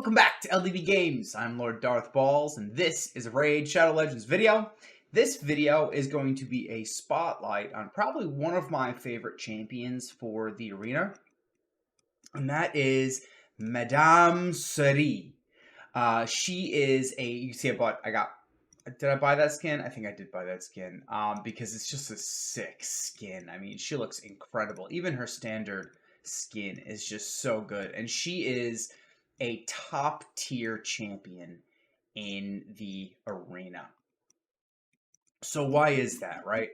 Welcome back to LDB Games. I'm Lord Darth Balls, and this is a Raid Shadow Legends video. This video is going to be a spotlight on probably one of my favorite champions for the arena, and that is Madame SERRIS. She is a, you see did I buy that skin? I think I did buy that skin, because it's just a sick skin. I mean, she looks incredible. Even her standard skin is just so good, and she is a top tier champion in the arena. So why is that, right?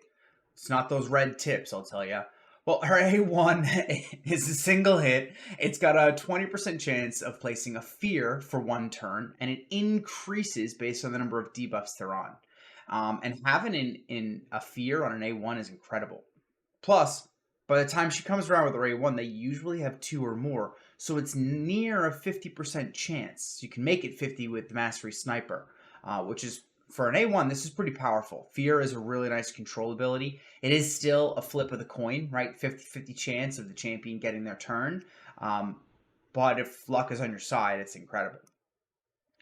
It's not those red tips, I'll tell you. Well, her A1 is a single hit. It's got a 20% chance of placing a fear for one turn, and it increases based on the number of debuffs they're on. And having in a fear on an A1 is incredible. Plus, by the time she comes around with her A1, they usually have 2 or more, so it's near a 50% chance. You can make it 50 with the Mastery Sniper, which is, for an A1, this is pretty powerful. Fear is a really nice control ability. It is still a flip of the coin, right? 50-50 chance of the champion getting their turn. But if luck is on your side, it's incredible.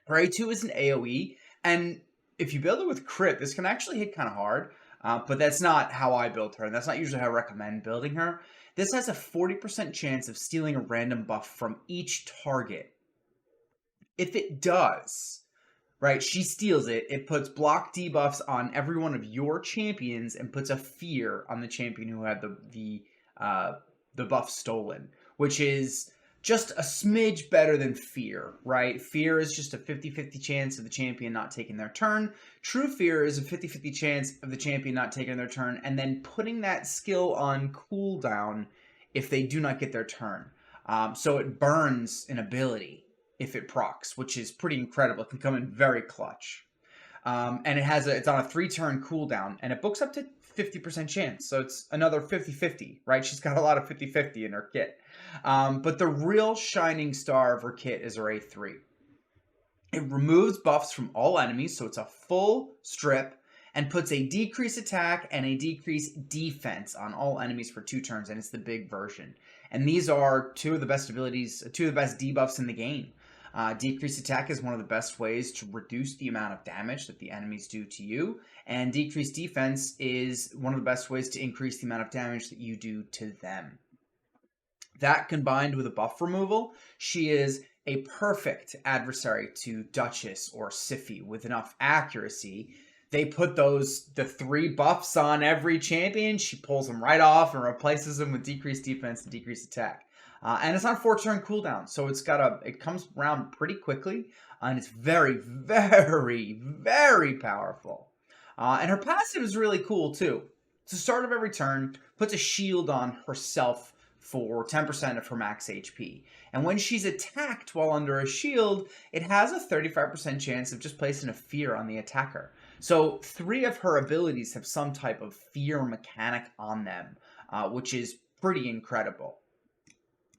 Her A2 is an AoE, and if you build it with crit, this can actually hit kind of hard. But that's not how I build her, and that's not usually how I recommend building her. This has a 40% chance of stealing a random buff from each target. If it does, right, she steals it, it puts block debuffs on every one of your champions and puts a fear on the champion who had the buff stolen, which is just a smidge better than fear, right? Fear is just a 50-50 chance of the champion not taking their turn. True fear is a 50-50 chance of the champion not taking their turn and then putting that skill on cooldown if they do not get their turn. So it burns an ability if it procs, which is pretty incredible. It can come in very clutch. And it's on a 3-turn cooldown, and it books up to 50% chance, so it's another 50-50, right? She's got a lot of 50-50 in her kit. But the real shining star of her kit is her A3. It removes buffs from all enemies, so it's a full strip, and puts a decrease attack and a decrease defense on all enemies for 2 turns, and it's the big version. And these are 2 of the best abilities, 2 of the best debuffs in the game. Decreased attack is one of the best ways to reduce the amount of damage that the enemies do to you, and decreased defense is one of the best ways to increase the amount of damage that you do to them. That combined with a buff removal, she is a perfect adversary to Duchess or Siphi with enough accuracy. They put the 3 buffs on every champion, she pulls them right off and replaces them with decreased defense and decreased attack. And it's on 4-turn cooldown, so it comes around pretty quickly, and it's very, very, very powerful. And her passive is really cool, too. It's the start of every turn, puts a shield on herself for 10% of her max HP. And when she's attacked while under a shield, it has a 35% chance of just placing a fear on the attacker. So 3 of her abilities have some type of fear mechanic on them, which is pretty incredible.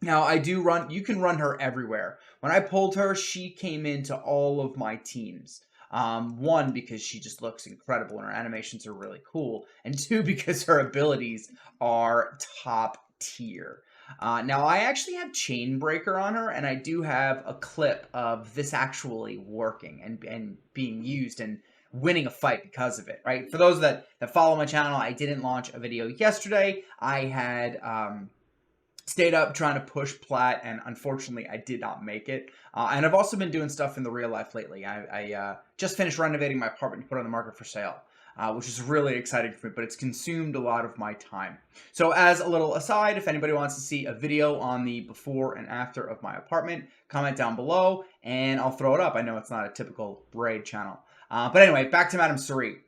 Now, you can run her everywhere. When I pulled her, she came into all of my teams. 1, because she just looks incredible and her animations are really cool. And 2, because her abilities are top tier. Now, I actually have Chainbreaker on her, and I do have a clip of this actually working and being used and winning a fight because of it, right? For those that follow my channel, I didn't launch a video yesterday. I had stayed up trying to push plat, and unfortunately I did not make it. And I've also been doing stuff in the real life lately. I just finished renovating my apartment to put on the market for sale, which is really exciting for me, but it's consumed a lot of my time. So as a little aside, if anybody wants to see a video on the before and after of my apartment, comment down below and I'll throw it up. I know it's not a typical Raid channel. But anyway, back to Madame SERRIS.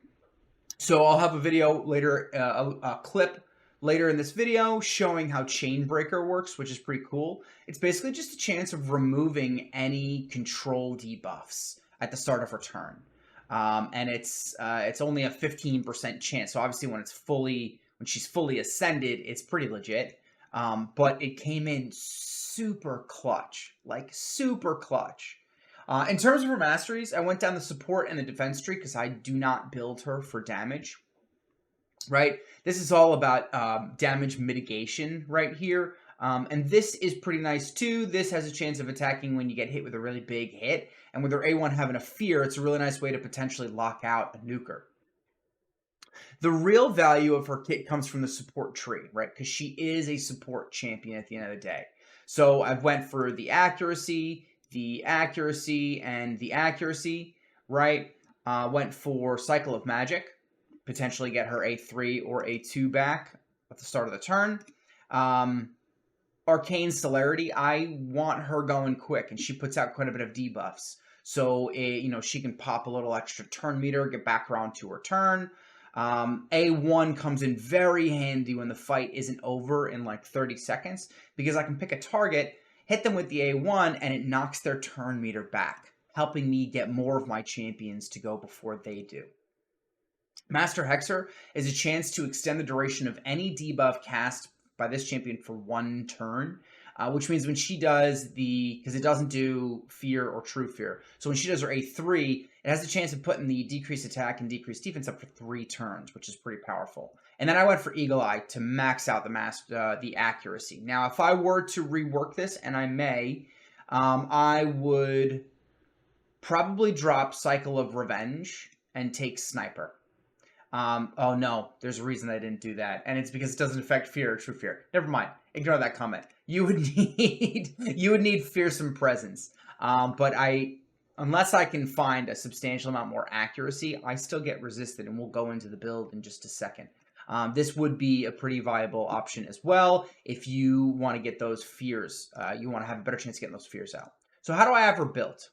So I'll have a video later, a clip later in this video showing how Chainbreaker works, which is pretty cool. It's basically just a chance of removing any control debuffs at the start of her turn. And it's only a 15% chance. So obviously when she's fully ascended, it's pretty legit. But it came in super clutch, like super clutch. In terms of her masteries, I went down the support and the defense tree because I do not build her for damage. Right? This is all about damage mitigation right here. And this is pretty nice too. This has a chance of attacking when you get hit with a really big hit. And with her A1 having a fear, it's a really nice way to potentially lock out a nuker. The real value of her kit comes from the support tree, right? Because she is a support champion at the end of the day. So I went for the accuracy, and the accuracy, right? Went for Cycle of Magic, potentially get her A3 or A2 back at the start of the turn. Arcane Celerity, I want her going quick, and she puts out quite a bit of debuffs. So, she can pop a little extra turn meter, get back around to her turn. A1 comes in very handy when the fight isn't over in like 30 seconds, because I can pick a target, hit them with the A1, and it knocks their turn meter back, helping me get more of my champions to go before they do. Master Hexer is a chance to extend the duration of any debuff cast by this champion for 1 turn, which means when she does because it doesn't do fear or true fear. So when she does her A3, it has the chance of putting the decreased attack and decreased defense up for 3 turns, which is pretty powerful. And then I went for Eagle Eye to max out the accuracy. Now, if I were to rework this, and I may, I would probably drop Cycle of Revenge and take Sniper. Oh no, there's a reason I didn't do that, and it's because it doesn't affect fear or true fear. Never mind. Ignore that comment. You would need Fearsome Presence. But unless I can find a substantial amount more accuracy, I still get resisted, and we'll go into the build in just a second. This would be a pretty viable option as well if you want to get those fears. You want to have a better chance of getting those fears out. So how do I have her built?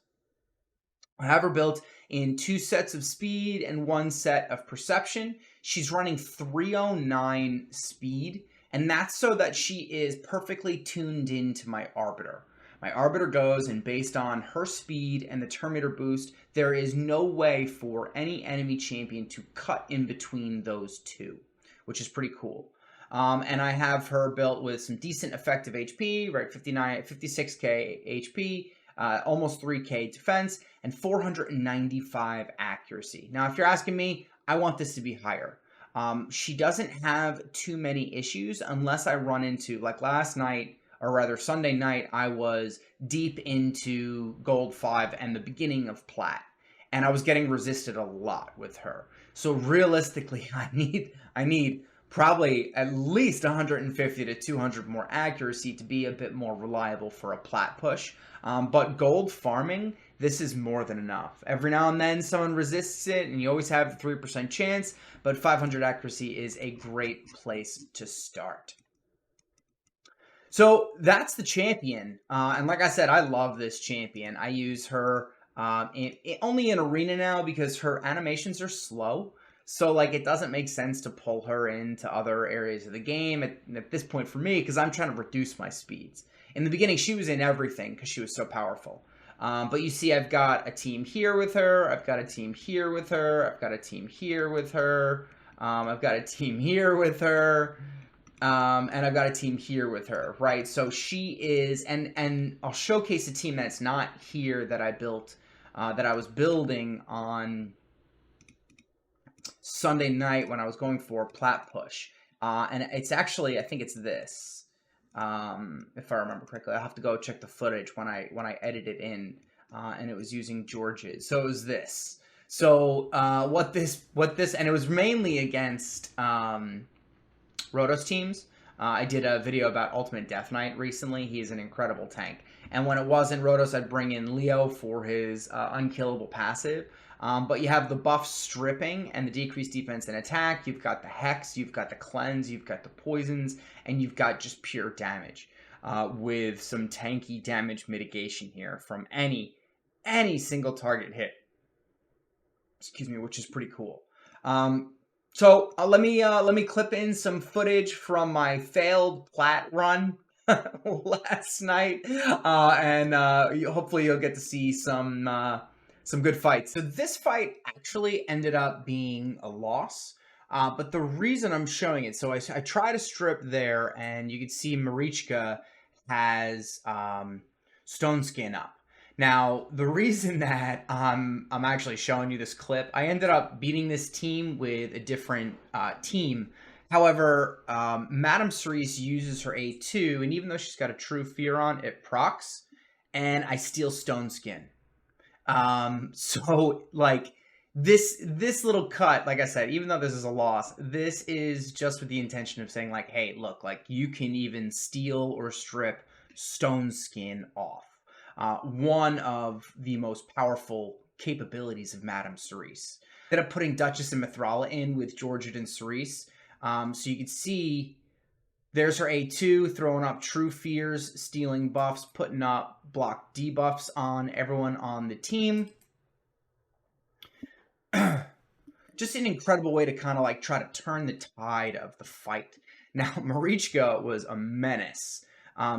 I have her built in 2 sets of speed and 1 set of perception. She's running 309 speed, and that's so that she is perfectly tuned into my Arbiter. My Arbiter goes, and based on her speed and the turn meter boost, there is no way for any enemy champion to cut in between those two, which is pretty cool. And I have her built with some decent effective HP, right? 56k HP, almost 3k defense, and 495 accuracy. Now, if you're asking me, I want this to be higher. She doesn't have too many issues unless I run into, like last night, or rather Sunday night, I was deep into Gold 5 and the beginning of Plat, and I was getting resisted a lot with her. So realistically, I need probably at least 150 to 200 more accuracy to be a bit more reliable for a Plat push. But gold farming, this is more than enough. Every now and then someone resists it, and you always have a 3% chance, but 500 accuracy is a great place to start. So that's the champion, and like I said, I love this champion. I use her only in Arena now because her animations are slow. So, like, it doesn't make sense to pull her into other areas of the game at this point for me, because I'm trying to reduce my speeds. In the beginning, she was in everything because she was so powerful. But you see, I've got a team here with her. I've got a team here with her. I've got a team here with her. I've got a team here with her. And I've got a team here with her, right? So she is, and I'll showcase a team that's not here that I built, that I was building on Sunday night when I was going for Plat Push. And it's actually, I think it's this, if I remember correctly. I'll have to go check the footage when I edit it in, and it was using George's. So it was this. So what this, and it was mainly against Rotos teams. I did a video about Ultimate Death Knight recently. He is an incredible tank. And when it wasn't Rotos, I'd bring in Leo for his unkillable passive. But you have the buff stripping and the decreased defense and attack. You've got the hex, you've got the cleanse, you've got the poisons, and you've got just pure damage with some tanky damage mitigation here from any single target hit. Excuse me, which is pretty cool. So let me clip in some footage from my failed Plat run last night, and hopefully you'll get to see some good fights. So this fight actually ended up being a loss, but the reason I'm showing it, so I try to strip there, and you can see Marichka has Stone Skin up. Now, the reason that I'm actually showing you this clip, I ended up beating this team with a different team However, Madame Cerise uses her A2, and even though she's got a True Fear on, it procs, and I steal Stone Skin. So like this little cut, like I said, even though this is a loss, this is just with the intention of saying like, hey, look, like you can even steal or strip Stone Skin off. One of the most powerful capabilities of Madame Cerise. Instead of putting Duchess and Mithrala in with Georgette and Cerise, so you can see there's her A2, throwing up True Fears, stealing buffs, putting up block debuffs on everyone on the team. Just an incredible way to kind of like try to turn the tide of the fight. Now, Marichka was a menace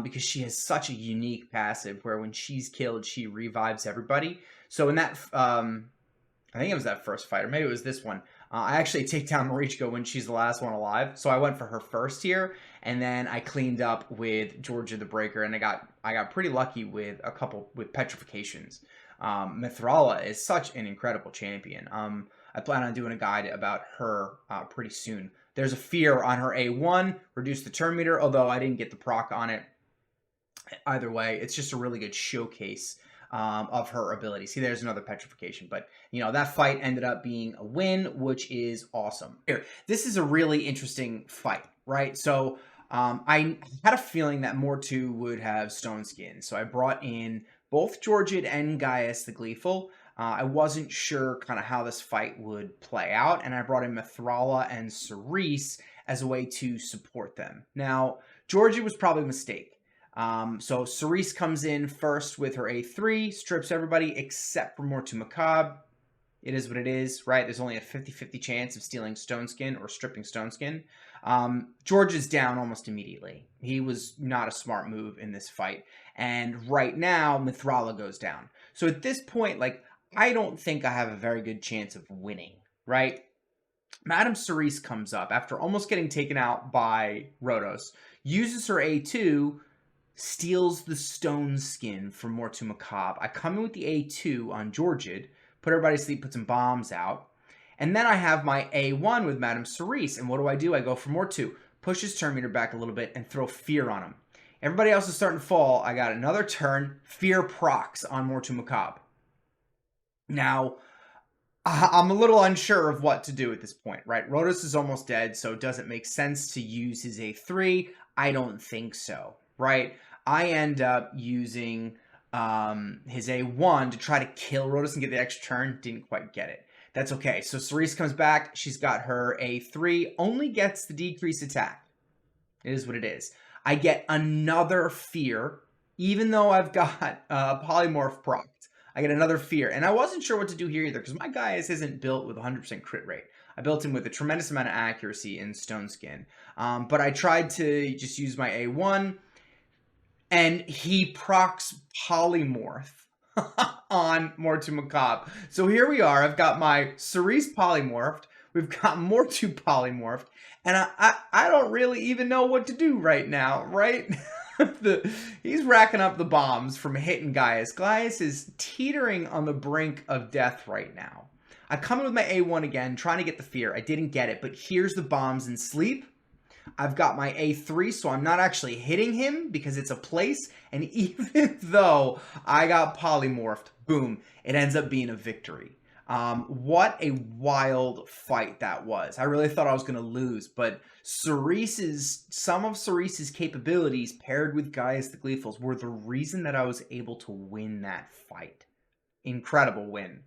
because she has such a unique passive where when she's killed, she revives everybody. So in that, I think it was that first fight, or maybe it was this one. I actually take down Marichka when she's the last one alive, so I went for her first here, and then I cleaned up with Georgia the Breaker, and I got pretty lucky with a couple with petrifications. Mithrala is such an incredible champion. I plan on doing a guide about her pretty soon. There's a fear on her A1, reduce the turn meter, although I didn't get the proc on it. Either way, it's just a really good showcase of her ability. See, there's another petrification, but you know, that fight ended up being a win, which is awesome. Here, this is a really interesting fight, right? So I had a feeling that Mortu would have Stone Skin, so I brought in both Georgette and Gaius the Gleeful. I wasn't sure kind of how this fight would play out, and I brought in Mithrala and Cerise as a way to support them. Now, Georgette was probably a mistake. So Cerise comes in first with her A3, strips everybody except for Mortu Macabre. It is what it is, right? There's only a 50-50 chance of stealing Stone Skin or stripping Stone Skin. George is down almost immediately. He was not a smart move in this fight. And right now, Mithrala goes down. So at this point, like, I don't think I have a very good chance of winning, right? Madame Cerise comes up after almost getting taken out by Rhodos, uses her A2, steals the Stone Skin from Mortu Macabre. I come in with the A2 on Georgette, put everybody to sleep, put some bombs out. And then I have my A1 with Madame Cerise. And what do? I go for Mortu, push his turn meter back a little bit, and throw Fear on him. Everybody else is starting to fall. I got another turn, Fear procs on Mortu Macabre. Now, I'm a little unsure of what to do at this point, right? Rhodos is almost dead, so does it make sense to use his A3? I don't think so, right? I end up using his A1 to try to kill Rhodos and get the extra turn. Didn't quite get it. That's okay. So Cerise comes back. She's got her A3. Only gets the decreased attack. It is what it is. I get another Fear, even though I've got Polymorph procced. I get another Fear. And I wasn't sure what to do here either, because my Gaius isn't built with 100% crit rate. I built him with a tremendous amount of accuracy in Stone Skin. But I tried to just use my A1, and he procs Polymorph on Mortu Macabre. So here we are. I've got my Cerise polymorphed. We've got Mortu polymorphed. And I don't really even know what to do right now, right? He's racking up the bombs from hitting Gaius. Gaius is teetering on the brink of death right now. I come in with my A1 again, trying to get the Fear. I didn't get it, but here's the bombs in sleep. I've got my A3, so I'm not actually hitting him because it's a place. And even though I got polymorphed, boom, it ends up being a victory. What a wild fight that was. I really thought I was going to lose, but some of Cerise's capabilities paired with Gaius the Gleeful's were the reason that I was able to win that fight. Incredible win.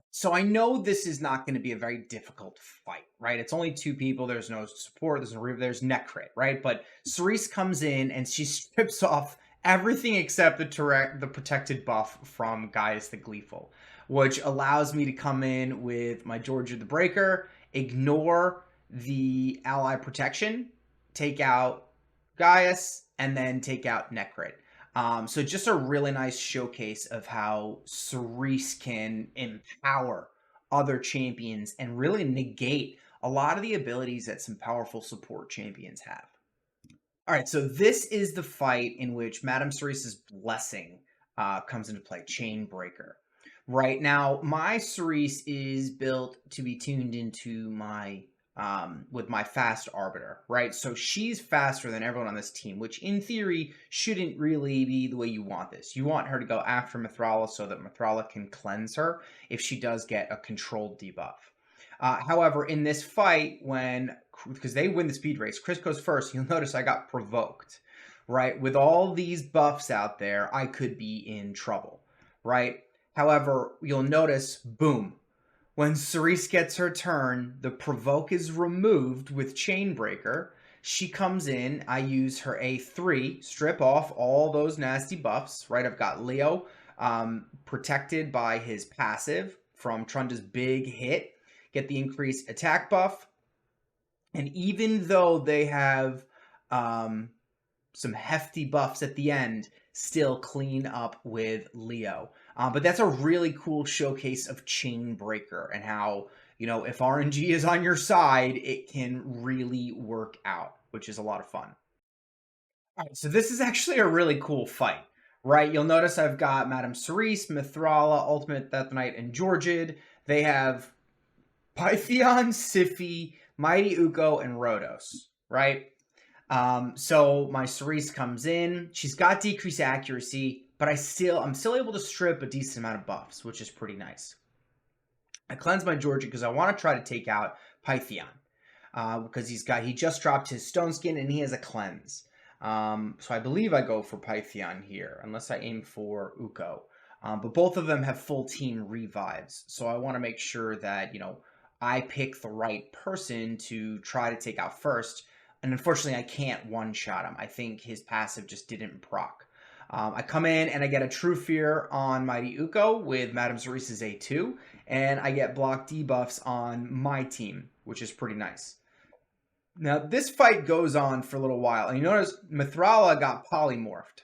So I know this is not going to be a very difficult fight, right? It's only two people. There's no support. There's net crit, right? But Cerise comes in and she strips off everything except the protected buff from Gaius the Gleeful, which allows me to come in with my Georgia the Breaker, ignore the ally protection, take out Gaius, and then take out net crit. So just a really nice showcase of how Cerise can empower other champions and really negate a lot of the abilities that some powerful support champions have. All right, so this is the fight in which Madame Cerise's Blessing comes into play, Chain Breaker. Right now, my Cerise is built to be tuned into my with my fast arbiter, right? So she's faster than everyone on this team, which in theory shouldn't really be the way you want this. You want her to go after Mithrala so that Mithrala can cleanse her if she does get a controlled debuff. However, in this fight, because they win the speed race, Chris goes first, you'll notice I got provoked, right? With all these buffs out there, I could be in trouble, right? However, you'll notice, boom, when SERRIS gets her turn, the provoke is removed with Chainbreaker. She comes in, I use her A3, strip off all those nasty buffs, right? I've got Leo protected by his passive from Trunda's big hit, get the increased attack buff. And even though they have some hefty buffs at the end, still clean up with Leo. But that's a really cool showcase of Chainbreaker and how, you know, if RNG is on your side, it can really work out, which is a lot of fun. All right, so this is actually a really cool fight, right? You'll notice I've got Madame SERRIS, Mithrala, Ultimate Death Knight, and Georgid. They have Pythion, Siphi, Mighty Uko, and Rhodos, right? So my SERRIS comes in. She's got decreased accuracy, but I'm still able to strip a decent amount of buffs, which is pretty nice. I cleanse my Georgid because I want to try to take out Pythion, because he just dropped his Stone Skin and he has a cleanse. So I believe I go for Pythion here, unless I aim for Uko. But both of them have full team revives, so I want to make sure that, you know, I pick the right person to try to take out first. And unfortunately, I can't one-shot him. I think his passive just didn't proc. I come in and I get a True Fear on Mighty Uko with Madame SERRIS' A2, and I get block debuffs on my team, which is pretty nice. Now, this fight goes on for a little while, and you notice Mithrala got polymorphed,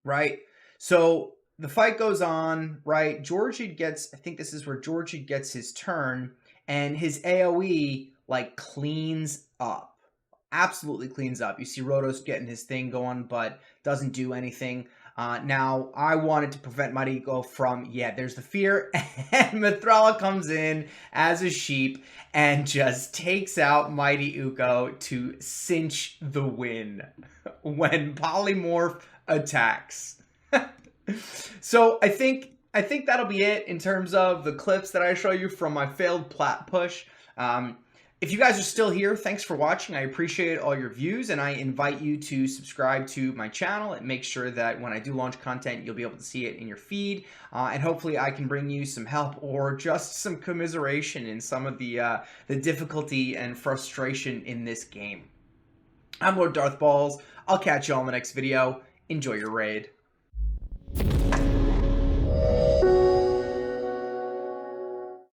right? So the fight goes on, right? Georgid gets, I think this is where Georgid gets his turn, and his AoE, like, cleans up. Absolutely cleans up. You see Rhodos getting his thing going, but doesn't do anything. Now, I wanted to prevent Mighty Uko from, there's the fear, and Mithrala comes in as a sheep and just takes out Mighty Uko to cinch the win when Polymorph attacks. So I think that'll be it in terms of the clips that I show you from my failed plat push. If you guys are still here, thanks for watching. I appreciate all your views, and I invite you to subscribe to my channel and make sure that when I do launch content, you'll be able to see it in your feed. And hopefully I can bring you some help or just some commiseration in some of the difficulty and frustration in this game. I'm Lord Darth Balls. I'll catch you all in the next video. Enjoy your raid.